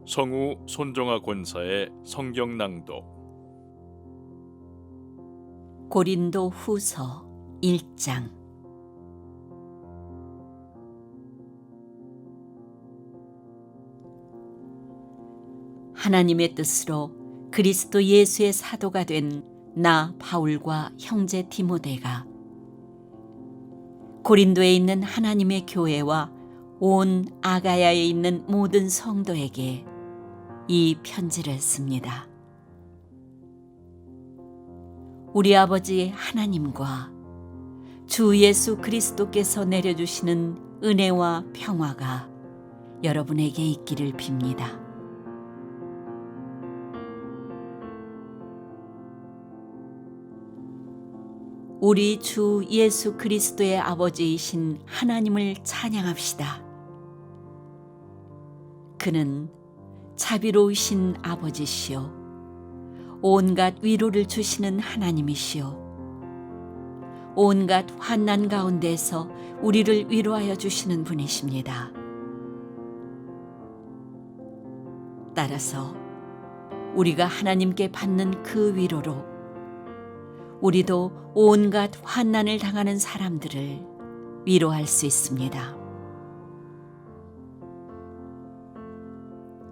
성우 손정아 권사의 성경 낭독. 고린도 후서 1장. 하나님의 뜻으로 그리스도 예수의 사도가 된 나 바울과 형제 디모데가 고린도에 있는 하나님의 교회와 온 아가야에 있는 모든 성도에게 이 편지를 씁니다. 우리 아버지 하나님과 주 예수 그리스도께서 내려주시는 은혜와 평화가 여러분에게 있기를 빕니다. 우리 주 예수 그리스도의 아버지이신 하나님을 찬양합시다. 그는 자비로우신 아버지시요 온갖 위로를 주시는 하나님이시요 온갖 환난 가운데서 우리를 위로하여 주시는 분이십니다. 따라서 우리가 하나님께 받는 그 위로로 우리도 온갖 환난을 당하는 사람들을 위로할 수 있습니다.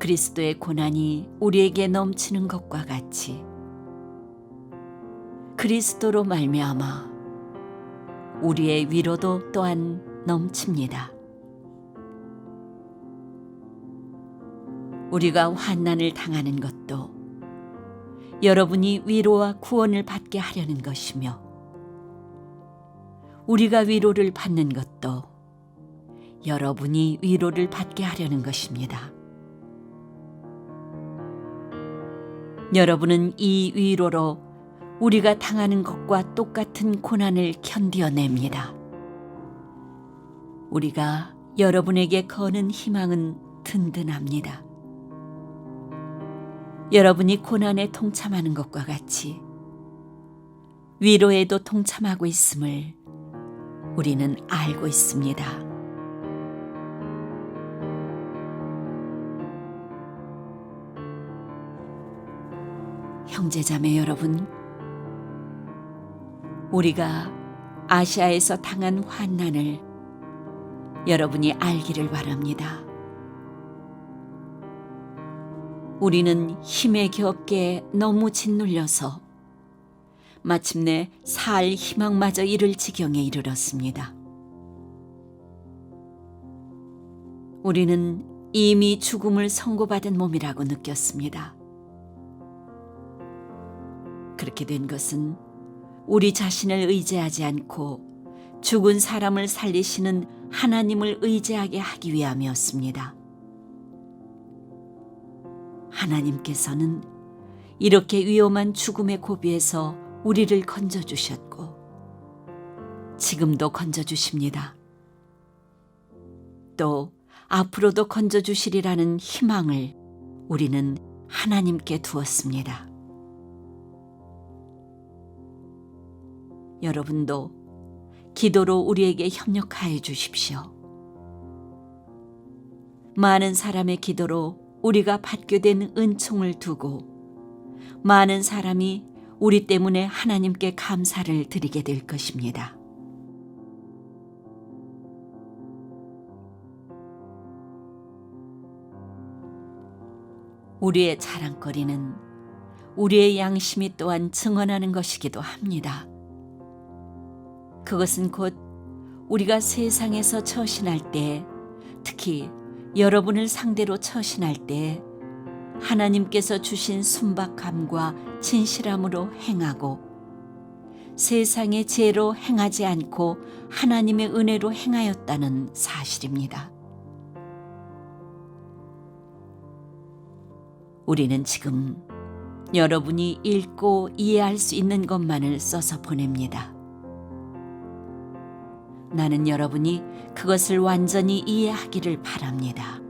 그리스도의 고난이 우리에게 넘치는 것과 같이 그리스도로 말미암아 우리의 위로도 또한 넘칩니다. 우리가 환난을 당하는 것도 여러분이 위로와 구원을 받게 하려는 것이며 우리가 위로를 받는 것도 여러분이 위로를 받게 하려는 것입니다. 여러분은 이 위로로 우리가 당하는 것과 똑같은 고난을 견디어냅니다. 우리가 여러분에게 거는 희망은 든든합니다. 여러분이 고난에 동참하는 것과 같이 위로에도 동참하고 있음을 우리는 알고 있습니다. 형제자매 여러분, 우리가 아시아에서 당한 환난을 여러분이 알기를 바랍니다. 우리는 힘에 겹게 너무 짓눌려서 마침내 살 희망마저 잃을 지경에 이르렀습니다. 우리는 이미 죽음을 선고받은 몸이라고 느꼈습니다. 그렇게 된 것은 우리 자신을 의지하지 않고 죽은 사람을 살리시는 하나님을 의지하게 하기 위함이었습니다. 하나님께서는 이렇게 위험한 죽음의 고비에서 우리를 건져주셨고 지금도 건져주십니다. 또 앞으로도 건져주시리라는 희망을 우리는 하나님께 두었습니다. 여러분도 기도로 우리에게 협력하여 주십시오. 많은 사람의 기도로 우리가 받게 된 은총을 두고 많은 사람이 우리 때문에 하나님께 감사를 드리게 될 것입니다. 우리의 자랑거리는 우리의 양심이 또한 증언하는 것이기도 합니다. 그것은 곧 우리가 세상에서 처신할 때, 특히 여러분을 상대로 처신할 때 하나님께서 주신 순박함과 진실함으로 행하고 세상의 지혜로 행하지 않고 하나님의 은혜로 행하였다는 사실입니다. 우리는 지금 여러분이 읽고 이해할 수 있는 것만을 써서 보냅니다. 나는 여러분이 그것을 완전히 이해하기를 바랍니다.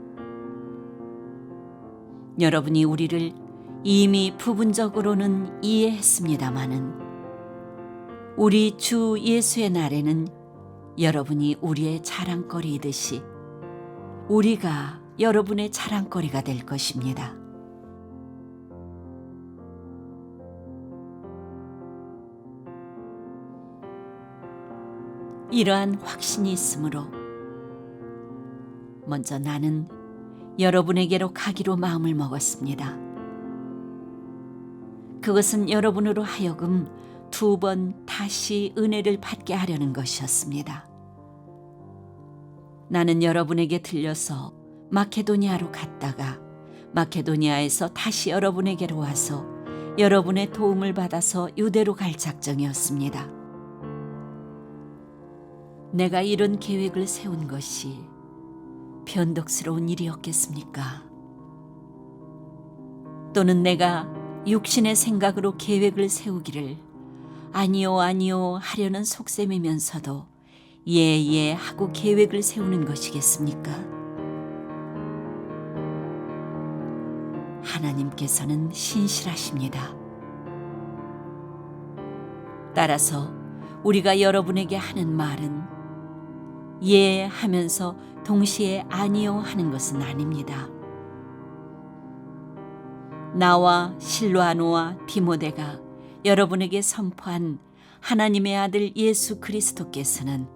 여러분이 우리를 이미 부분적으로는 이해했습니다마는 우리 주 예수의 날에는 여러분이 우리의 자랑거리이듯이 우리가 여러분의 자랑거리가 될 것입니다. 이러한 확신이 있으므로 먼저 나는 여러분에게로 가기로 마음을 먹었습니다. 그것은 여러분으로 하여금 2번 다시 은혜를 받게 하려는 것이었습니다. 나는 여러분에게 들려서 마케도니아로 갔다가 마케도니아에서 다시 여러분에게로 와서 여러분의 도움을 받아서 유대로 갈 작정이었습니다. 내가 이런 계획을 세운 것이 변덕스러운 일이었겠습니까? 또는 내가 육신의 생각으로 계획을 세우기를 아니요 아니요 하려는 속셈이면서도 예 하고 계획을 세우는 것이겠습니까? 하나님께서는 신실하십니다. 따라서 우리가 여러분에게 하는 말은 예 하면서 동시에 아니요 하는 것은 아닙니다. 나와 실로아노와 디모데가 여러분에게 선포한 하나님의 아들 예수 그리스도께서는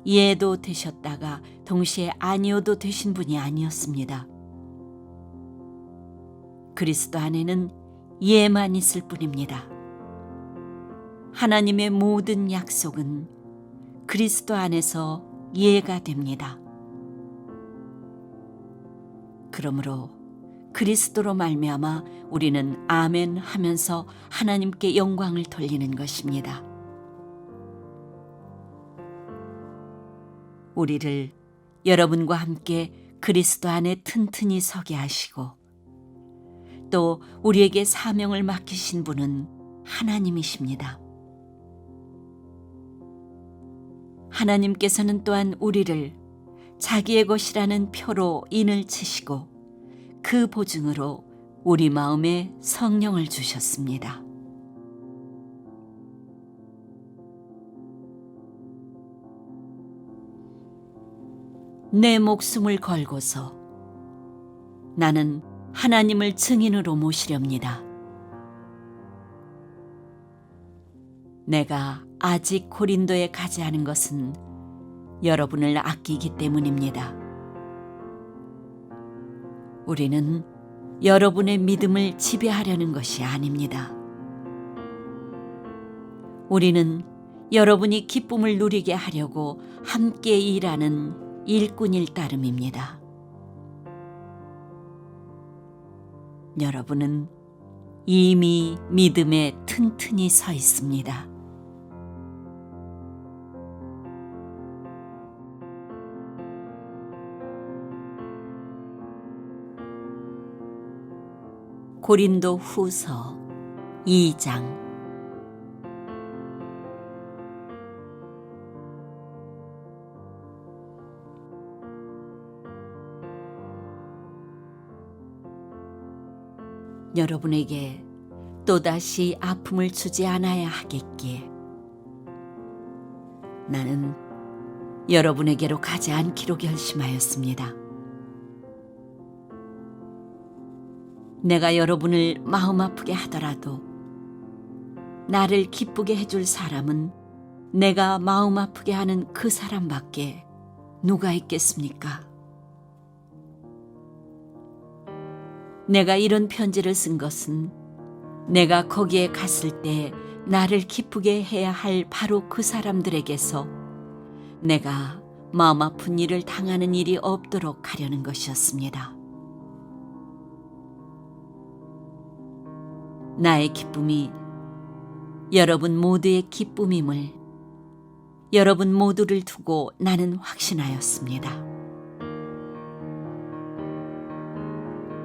예도 되셨다가 동시에 아니요도 되신 분이 아니었습니다. 그리스도 안에는 예만 있을 뿐입니다. 하나님의 모든 약속은 그리스도 안에서 예가 됩니다. 그러므로 그리스도로 말미암아 우리는 아멘 하면서 하나님께 영광을 돌리는 것입니다. 우리를 여러분과 함께 그리스도 안에 튼튼히 서게 하시고 또 우리에게 사명을 맡기신 분은 하나님이십니다. 하나님께서는 또한 우리를 자기의 것이라는 표로 인을 치시고 그 보증으로 우리 마음에 성령을 주셨습니다. 내 목숨을 걸고서 나는 하나님을 증인으로 모시렵니다. 내가 아직 고린도에 가지 않은 것은 여러분을 아끼기 때문입니다. 우리는 여러분의 믿음을 지배하려는 것이 아닙니다. 우리는 여러분이 기쁨을 누리게 하려고 함께 일하는 일꾼일 따름입니다. 여러분은 이미 믿음에 튼튼히 서 있습니다. 고린도 후서 2장. 여러분에게 또다시 아픔을 주지 않아야 하겠기에 나는 여러분에게로 가지 않기로 결심하였습니다. 내가 여러분을 마음 아프게 하더라도 나를 기쁘게 해줄 사람은 내가 마음 아프게 하는 그 사람밖에 누가 있겠습니까? 내가 이런 편지를 쓴 것은 내가 거기에 갔을 때 나를 기쁘게 해야 할 바로 그 사람들에게서 내가 마음 아픈 일을 당하는 일이 없도록 하려는 것이었습니다. 나의 기쁨이 여러분 모두의 기쁨임을 여러분 모두를 두고 나는 확신하였습니다.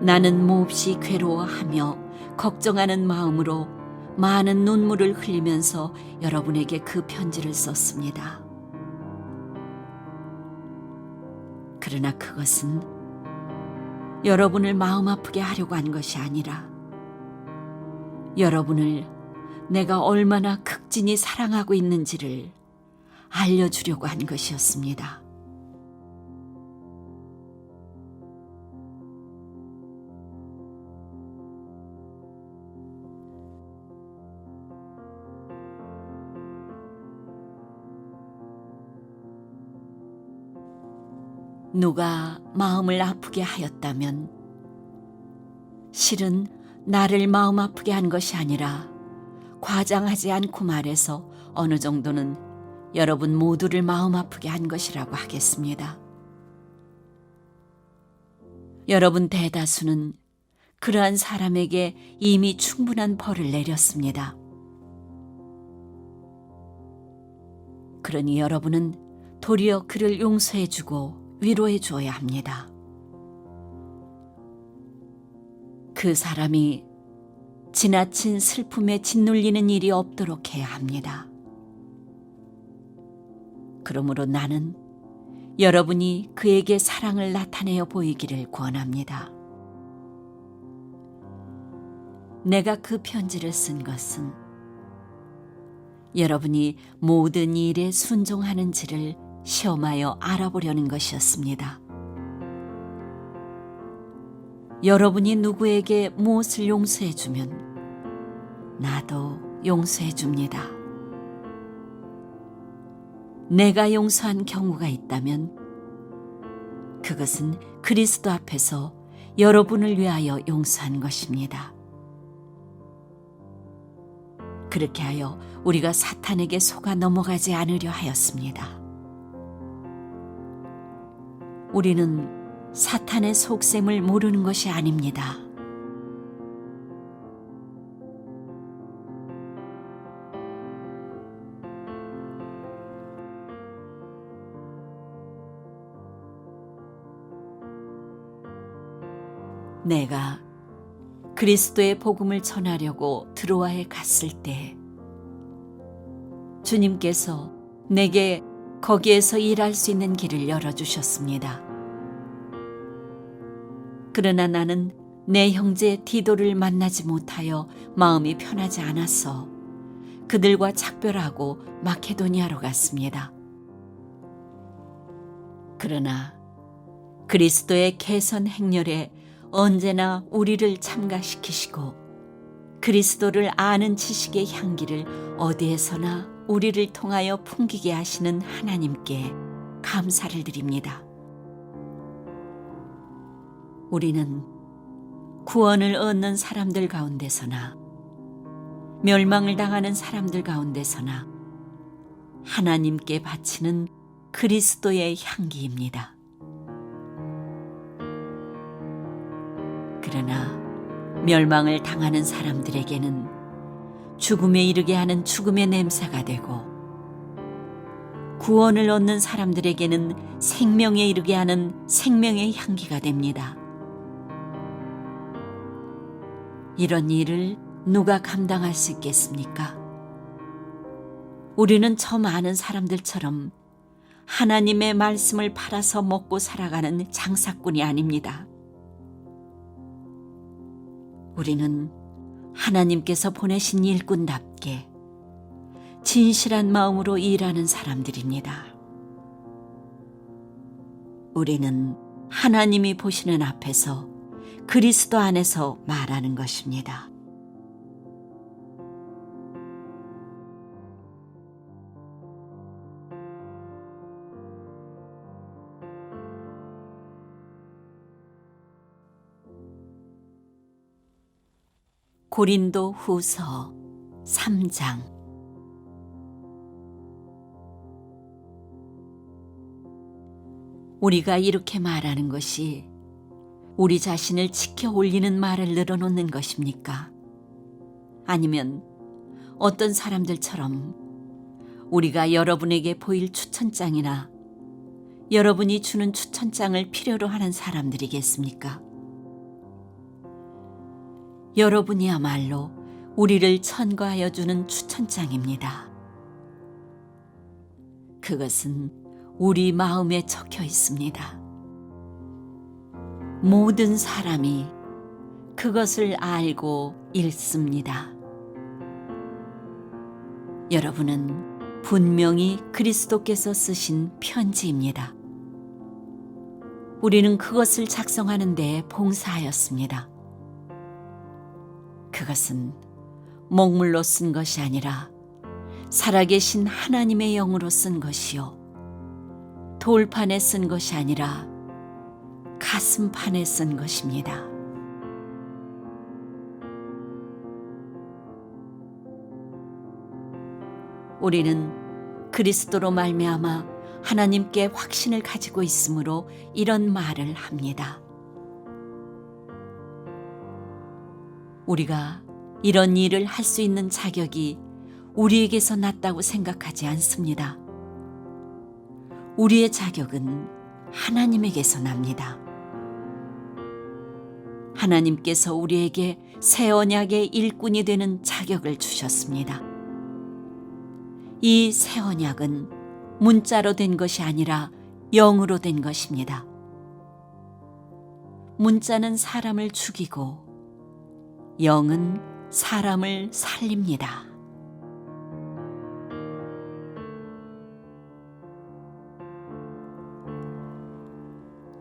나는 몹시 괴로워하며 걱정하는 마음으로 많은 눈물을 흘리면서 여러분에게 그 편지를 썼습니다. 그러나 그것은 여러분을 마음 아프게 하려고 한 것이 아니라 여러분을 내가 얼마나 극진히 사랑하고 있는지를 알려주려고 한 것이었습니다. 누가 마음을 아프게 하였다면 실은 나를 마음 아프게 한 것이 아니라 과장하지 않고 말해서 어느 정도는 여러분 모두를 마음 아프게 한 것이라고 하겠습니다. 여러분 대다수는 그러한 사람에게 이미 충분한 벌을 내렸습니다. 그러니 여러분은 도리어 그를 용서해주고 위로해줘야 합니다. 그 사람이 지나친 슬픔에 짓눌리는 일이 없도록 해야 합니다. 그러므로 나는 여러분이 그에게 사랑을 나타내어 보이기를 권합니다. 내가 그 편지를 쓴 것은 여러분이 모든 일에 순종하는지를 시험하여 알아보려는 것이었습니다. 여러분이 누구에게 무엇을 용서해주면 나도 용서해줍니다. 내가 용서한 경우가 있다면 그것은 그리스도 앞에서 여러분을 위하여 용서한 것입니다. 그렇게 하여 우리가 사탄에게 속아 넘어가지 않으려 하였습니다. 우리는 사탄의 속셈을 모르는 것이 아닙니다. 내가 그리스도의 복음을 전하려고 드로아에 갔을 때 주님께서 내게 거기에서 일할 수 있는 길을 열어주셨습니다. 그러나 나는 내 형제 디도를 만나지 못하여 마음이 편하지 않아서 그들과 작별하고 마케도니아로 갔습니다. 그러나 그리스도의 개선 행렬에 언제나 우리를 참가시키시고 그리스도를 아는 지식의 향기를 어디에서나 우리를 통하여 풍기게 하시는 하나님께 감사를 드립니다. 우리는 구원을 얻는 사람들 가운데서나 멸망을 당하는 사람들 가운데서나 하나님께 바치는 그리스도의 향기입니다. 그러나 멸망을 당하는 사람들에게는 죽음에 이르게 하는 죽음의 냄새가 되고 구원을 얻는 사람들에게는 생명에 이르게 하는 생명의 향기가 됩니다. 이런 일을 누가 감당할 수 있겠습니까? 우리는 저 많은 사람들처럼 하나님의 말씀을 팔아서 먹고 살아가는 장사꾼이 아닙니다. 우리는 하나님께서 보내신 일꾼답게 진실한 마음으로 일하는 사람들입니다. 우리는 하나님이 보시는 앞에서 그리스도 안에서 말하는 것입니다. 고린도 후서 3장. 우리가 이렇게 말하는 것이 우리 자신을 지켜 올리는 말을 늘어놓는 것입니까? 아니면 어떤 사람들처럼 우리가 여러분에게 보일 추천장이나 여러분이 주는 추천장을 필요로 하는 사람들이겠습니까? 여러분이야말로 우리를 천거하여 주는 추천장입니다. 그것은 우리 마음에 적혀 있습니다. 모든 사람이 그것을 알고 읽습니다. 여러분은 분명히 그리스도께서 쓰신 편지입니다. 우리는 그것을 작성하는 데 봉사하였습니다. 그것은 먹물로 쓴 것이 아니라 살아계신 하나님의 영으로 쓴 것이요 돌판에 쓴 것이 아니라 가슴판에 쓴 것입니다. 우리는 그리스도로 말미암아 하나님께 확신을 가지고 있으므로 이런 말을 합니다. 우리가 이런 일을 할 수 있는 자격이 우리에게서 났다고 생각하지 않습니다. 우리의 자격은 하나님에게서 납니다. 하나님께서 우리에게 새 언약의 일꾼이 되는 자격을 주셨습니다. 이 새 언약은 문자로 된 것이 아니라 영으로 된 것입니다. 문자는 사람을 죽이고 영은 사람을 살립니다.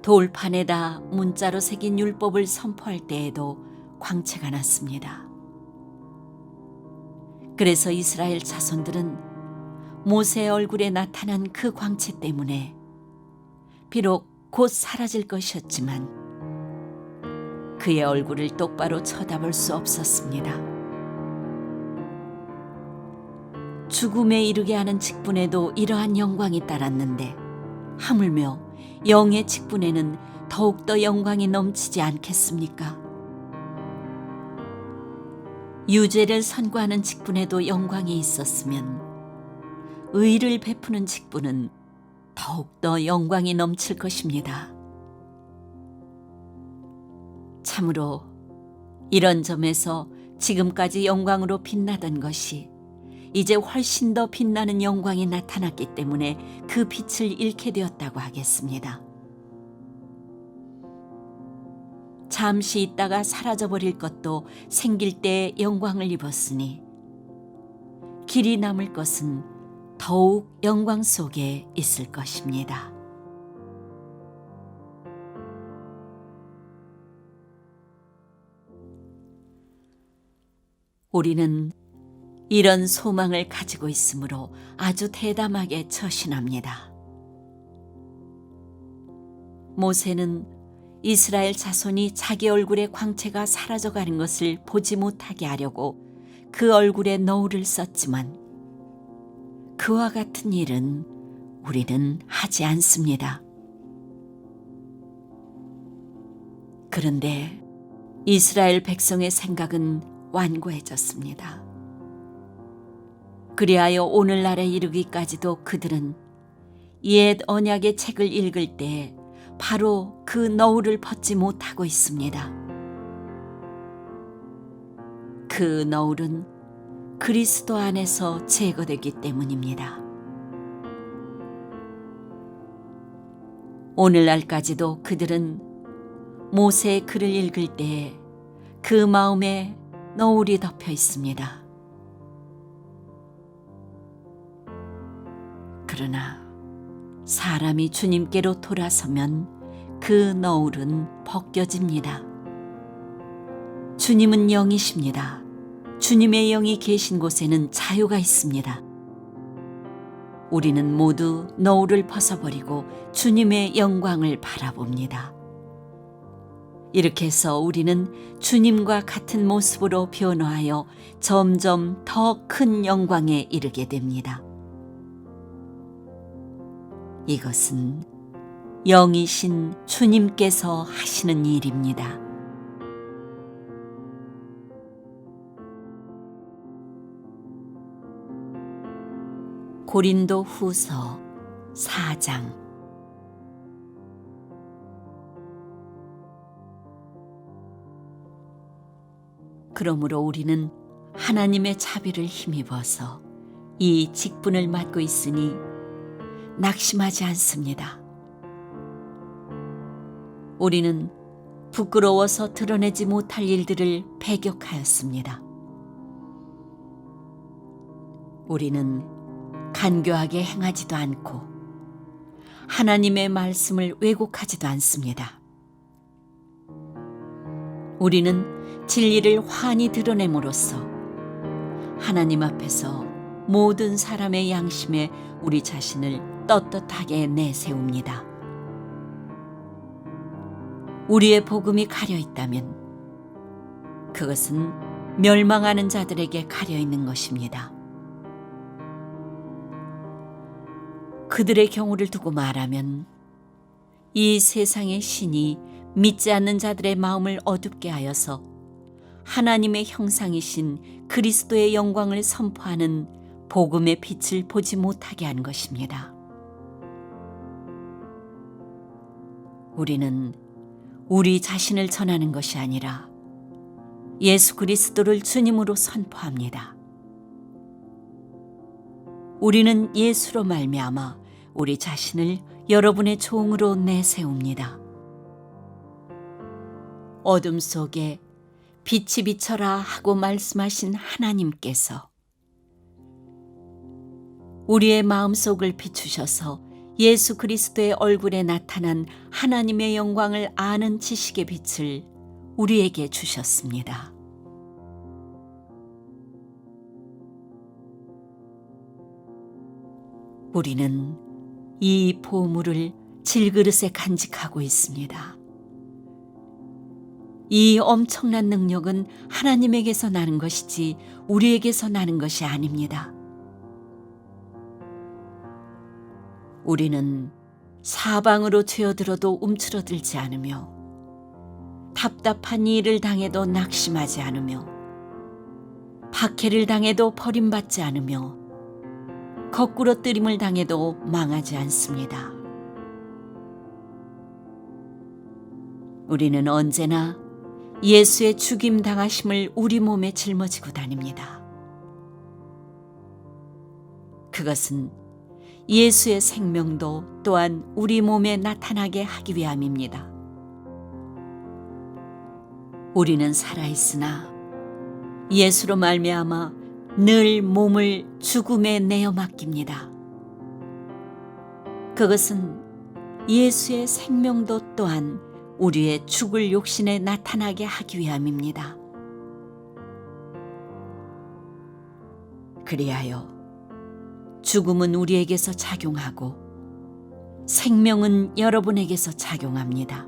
돌판에다 문자로 새긴 율법을 선포할 때에도 광채가 났습니다. 그래서 이스라엘 자손들은 모세의 얼굴에 나타난 그 광채 때문에 비록 곧 사라질 것이었지만 그의 얼굴을 똑바로 쳐다볼 수 없었습니다. 죽음에 이르게 하는 직분에도 이러한 영광이 따랐는데 하물며 영의 직분에는 더욱더 영광이 넘치지 않겠습니까? 유죄를 선고하는 직분에도 영광이 있었으면 의를 베푸는 직분은 더욱더 영광이 넘칠 것입니다. 참으로 이런 점에서 지금까지 영광으로 빛나던 것이 이제 훨씬 더 빛나는 영광이 나타났기 때문에 그 빛을 잃게 되었다고 하겠습니다. 잠시 있다가 사라져버릴 것도 생길 때에 영광을 입었으니 길이 남을 것은 더욱 영광 속에 있을 것입니다. 우리는 이런 소망을 가지고 있으므로 아주 대담하게 처신합니다. 모세는 이스라엘 자손이 자기 얼굴의 광채가 사라져가는 것을 보지 못하게 하려고 그 얼굴에 너울을 썼지만 그와 같은 일은 우리는 하지 않습니다. 그런데 이스라엘 백성의 생각은 완고해졌습니다. 그리하여 오늘날에 이르기까지도 그들은 옛 언약의 책을 읽을 때 바로 그 너울을 벗지 못하고 있습니다. 그 너울은 그리스도 안에서 제거되기 때문입니다. 오늘날까지도 그들은 모세의 글을 읽을 때 그 마음에 너울이 덮여 있습니다. 그러나 사람이 주님께로 돌아서면 그 너울은 벗겨집니다. 주님은 영이십니다. 주님의 영이 계신 곳에는 자유가 있습니다. 우리는 모두 너울을 벗어버리고 주님의 영광을 바라봅니다. 이렇게 해서 우리는 주님과 같은 모습으로 변화하여 점점 더 큰 영광에 이르게 됩니다. 이것은 영이신 주님께서 하시는 일입니다. 고린도 후서 4장. 그러므로 우리는 하나님의 자비를 힘입어서 이 직분을 맡고 있으니 낙심하지 않습니다. 우리는 부끄러워서 드러내지 못할 일들을 배격하였습니다. 우리는 간교하게 행하지도 않고 하나님의 말씀을 왜곡하지도 않습니다. 우리는 진리를 환히 드러냄으로써 하나님 앞에서 모든 사람의 양심에 우리 자신을 떳떳하게 내세웁니다. 우리의 복음이 가려 있다면 그것은 멸망하는 자들에게 가려 있는 것입니다. 그들의 경우를 두고 말하면 이 세상의 신이 믿지 않는 자들의 마음을 어둡게 하여서 하나님의 형상이신 그리스도의 영광을 선포하는 복음의 빛을 보지 못하게 한 것입니다. 우리는 우리 자신을 전하는 것이 아니라 예수 그리스도를 주님으로 선포합니다. 우리는 예수로 말미암아 우리 자신을 여러분의 종으로 내세웁니다. 어둠 속에 빛이 비쳐라 하고 말씀하신 하나님께서 우리의 마음속을 비추셔서 예수 그리스도의 얼굴에 나타난 하나님의 영광을 아는 지식의 빛을 우리에게 주셨습니다. 우리는 이 보물을 질그릇에 간직하고 있습니다. 이 엄청난 능력은 하나님에게서 나는 것이지 우리에게서 나는 것이 아닙니다. 우리는 사방으로 죄어들어도 움츠러들지 않으며 답답한 일을 당해도 낙심하지 않으며 박해를 당해도 버림받지 않으며 거꾸로 뜨림을 당해도 망하지 않습니다. 우리는 언제나 예수의 죽임 당하심을 우리 몸에 짊어지고 다닙니다. 그것은 예수의 생명도 또한 우리 몸에 나타나게 하기 위함입니다. 우리는 살아있으나 예수로 말미암아 늘 몸을 죽음에 내어 맡깁니다. 그것은 예수의 생명도 또한 우리의 죽을 욕심에 나타나게 하기 위함입니다. 그리하여 죽음은 우리에게서 작용하고 생명은 여러분에게서 작용합니다.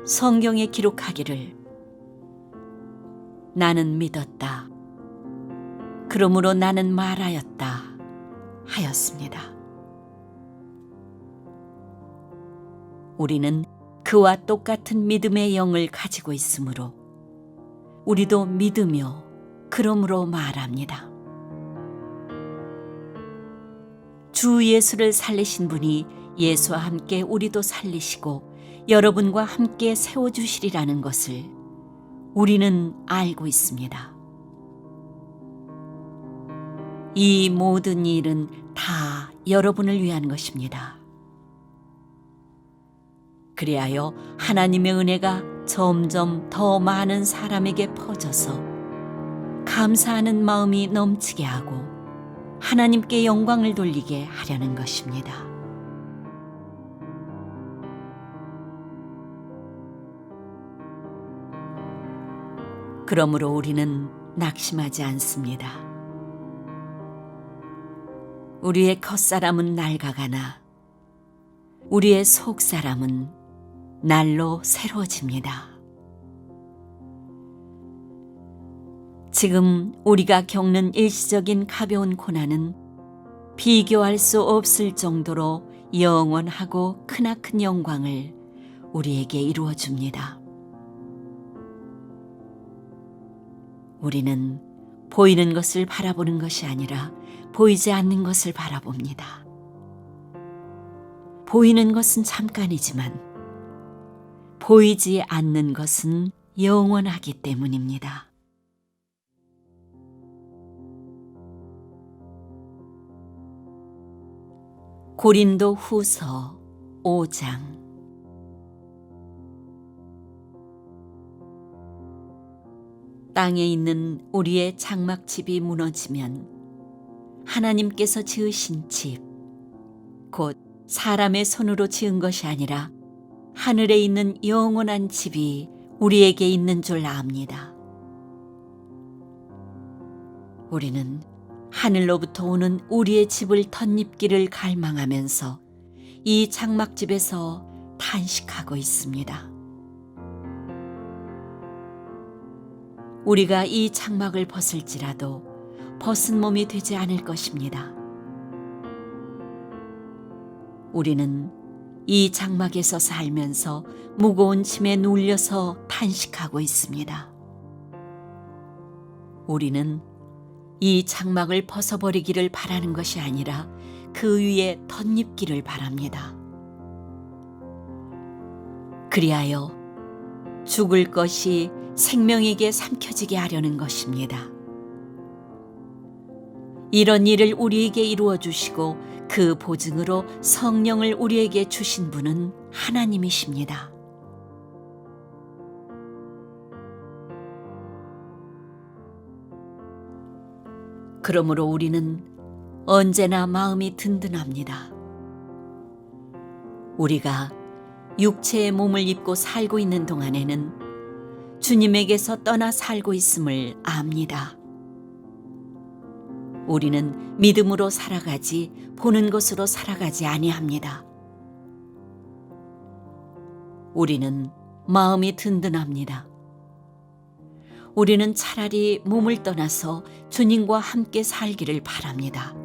성경에 기록하기를 나는 믿었다. 그러므로 나는 말하였다. 하였습니다. 우리는 그와 똑같은 믿음의 영을 가지고 있으므로 우리도 믿으며 그러므로 말합니다. 주 예수를 살리신 분이 예수와 함께 우리도 살리시고 여러분과 함께 세워주시리라는 것을 우리는 알고 있습니다. 이 모든 일은 다 여러분을 위한 것입니다. 그리하여 하나님의 은혜가 점점 더 많은 사람에게 퍼져서 감사하는 마음이 넘치게 하고 하나님께 영광을 돌리게 하려는 것입니다. 그러므로 우리는 낙심하지 않습니다. 우리의 겉사람은 낡아가나 우리의 속사람은 날로 새로워집니다. 지금 우리가 겪는 일시적인 가벼운 고난은 비교할 수 없을 정도로 영원하고 크나큰 영광을 우리에게 이루어 줍니다. 우리는 보이는 것을 바라보는 것이 아니라 보이지 않는 것을 바라봅니다. 보이는 것은 잠깐이지만 보이지 않는 것은 영원하기 때문입니다. 고린도 후서 5장. 땅에 있는 우리의 장막집이 무너지면 하나님께서 지으신 집, 곧 사람의 손으로 지은 것이 아니라 하늘에 있는 영원한 집이 우리에게 있는 줄 압니다. 우리는 하늘로부터 오는 우리의 집을 덧입기를 갈망하면서 이 장막집에서 탄식하고 있습니다. 우리가 이 장막을 벗을지라도 벗은 몸이 되지 않을 것입니다. 우리는 이 장막에서 살면서 무거운 짐에 눌려서 탄식하고 있습니다. 우리는 이 장막을 벗어버리기를 바라는 것이 아니라 그 위에 덧입기를 바랍니다. 그리하여 죽을 것이 생명에게 삼켜지게 하려는 것입니다. 이런 일을 우리에게 이루어 주시고 그 보증으로 성령을 우리에게 주신 분은 하나님이십니다. 그러므로 우리는 언제나 마음이 든든합니다. 우리가 육체의 몸을 입고 살고 있는 동안에는 주님에게서 떠나 살고 있음을 압니다. 우리는 믿음으로 살아가지 보는 것으로 살아가지 아니합니다. 우리는 마음이 든든합니다. 우리는 차라리 몸을 떠나서 주님과 함께 살기를 바랍니다.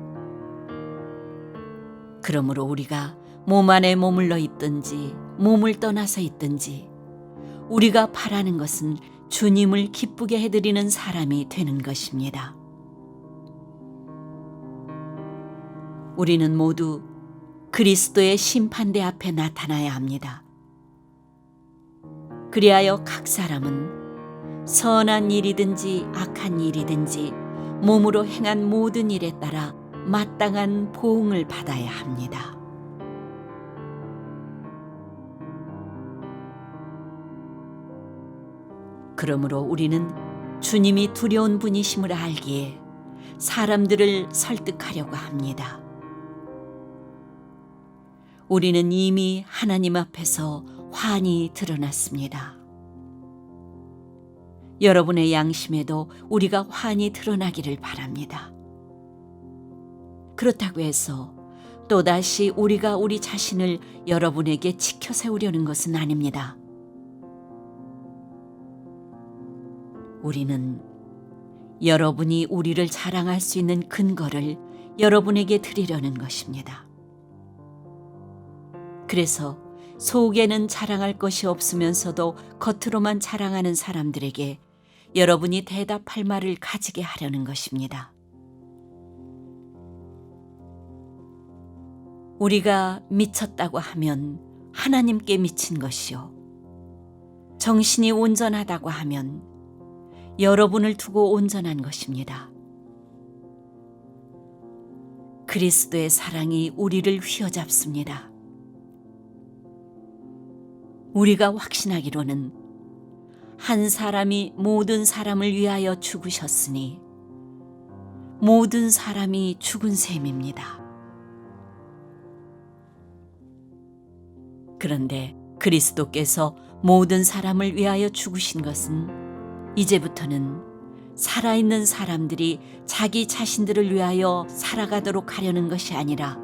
그러므로 우리가 몸 안에 머물러 있든지 몸을 떠나서 있든지 우리가 바라는 것은 주님을 기쁘게 해드리는 사람이 되는 것입니다. 우리는 모두 그리스도의 심판대 앞에 나타나야 합니다. 그리하여 각 사람은 선한 일이든지 악한 일이든지 몸으로 행한 모든 일에 따라 마땅한 보응을 받아야 합니다. 그러므로 우리는 주님이 두려운 분이심을 알기에 사람들을 설득하려고 합니다. 우리는 이미 하나님 앞에서 환히 드러났습니다. 여러분의 양심에도 우리가 환히 드러나기를 바랍니다. 그렇다고 해서 또다시 우리가 우리 자신을 여러분에게 지켜 세우려는 것은 아닙니다. 우리는 여러분이 우리를 자랑할 수 있는 근거를 여러분에게 드리려는 것입니다. 그래서 속에는 자랑할 것이 없으면서도 겉으로만 자랑하는 사람들에게 여러분이 대답할 말을 가지게 하려는 것입니다. 우리가 미쳤다고 하면 하나님께 미친 것이요. 정신이 온전하다고 하면 여러분을 두고 온전한 것입니다. 그리스도의 사랑이 우리를 휘어잡습니다. 우리가 확신하기로는 한 사람이 모든 사람을 위하여 죽으셨으니 모든 사람이 죽은 셈입니다. 그런데 그리스도께서 모든 사람을 위하여 죽으신 것은 이제부터는 살아있는 사람들이 자기 자신들을 위하여 살아가도록 하려는 것이 아니라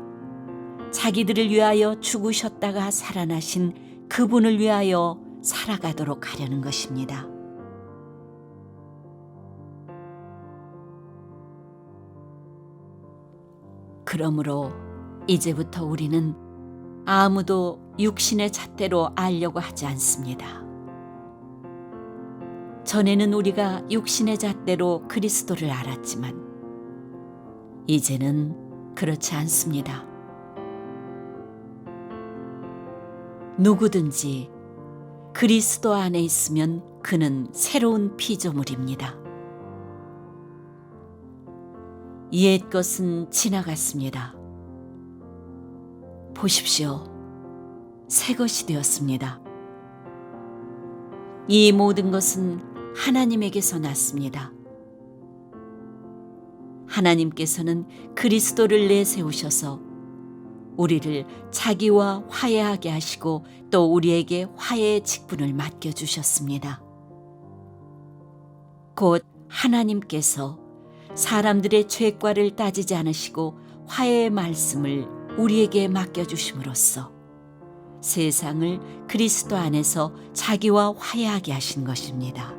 자기들을 위하여 죽으셨다가 살아나신 그분을 위하여 살아가도록 하려는 것입니다. 그러므로 이제부터 우리는 아무도 육신의 잣대로 알려고 하지 않습니다. 전에는 우리가 육신의 잣대로 그리스도를 알았지만 이제는 그렇지 않습니다. 누구든지 그리스도 안에 있으면 그는 새로운 피조물입니다. 옛 것은 지나갔습니다. 보십시오. 새 것이 되었습니다. 이 모든 것은 하나님에게서 났습니다. 하나님께서는 그리스도를 내세우셔서 우리를 자기와 화해하게 하시고 또 우리에게 화해의 직분을 맡겨주셨습니다. 곧 하나님께서 사람들의 죄과를 따지지 않으시고 화해의 말씀을 우리에게 맡겨주심으로써 세상을 그리스도 안에서 자기와 화해하게 하신 것입니다.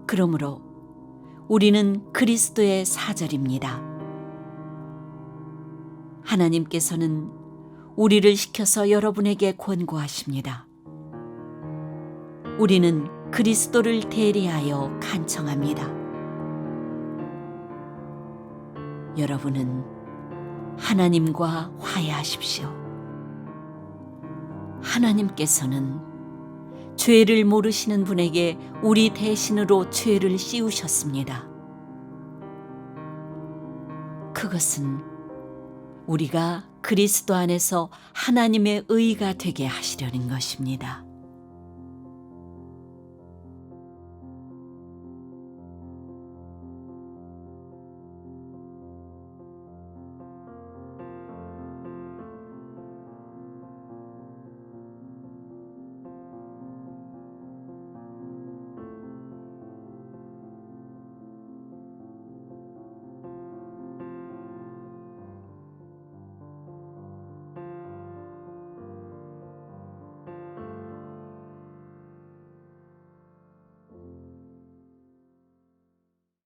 그러므로 우리는 그리스도의 사절입니다. 하나님께서는 우리를 시켜서 여러분에게 권고하십니다. 우리는 그리스도를 대리하여 간청합니다. 여러분은 하나님과 화해하십시오. 하나님께서는 죄를 모르시는 분에게 우리 대신으로 죄를 씌우셨습니다. 그것은 우리가 그리스도 안에서 하나님의 의가 되게 하시려는 것입니다.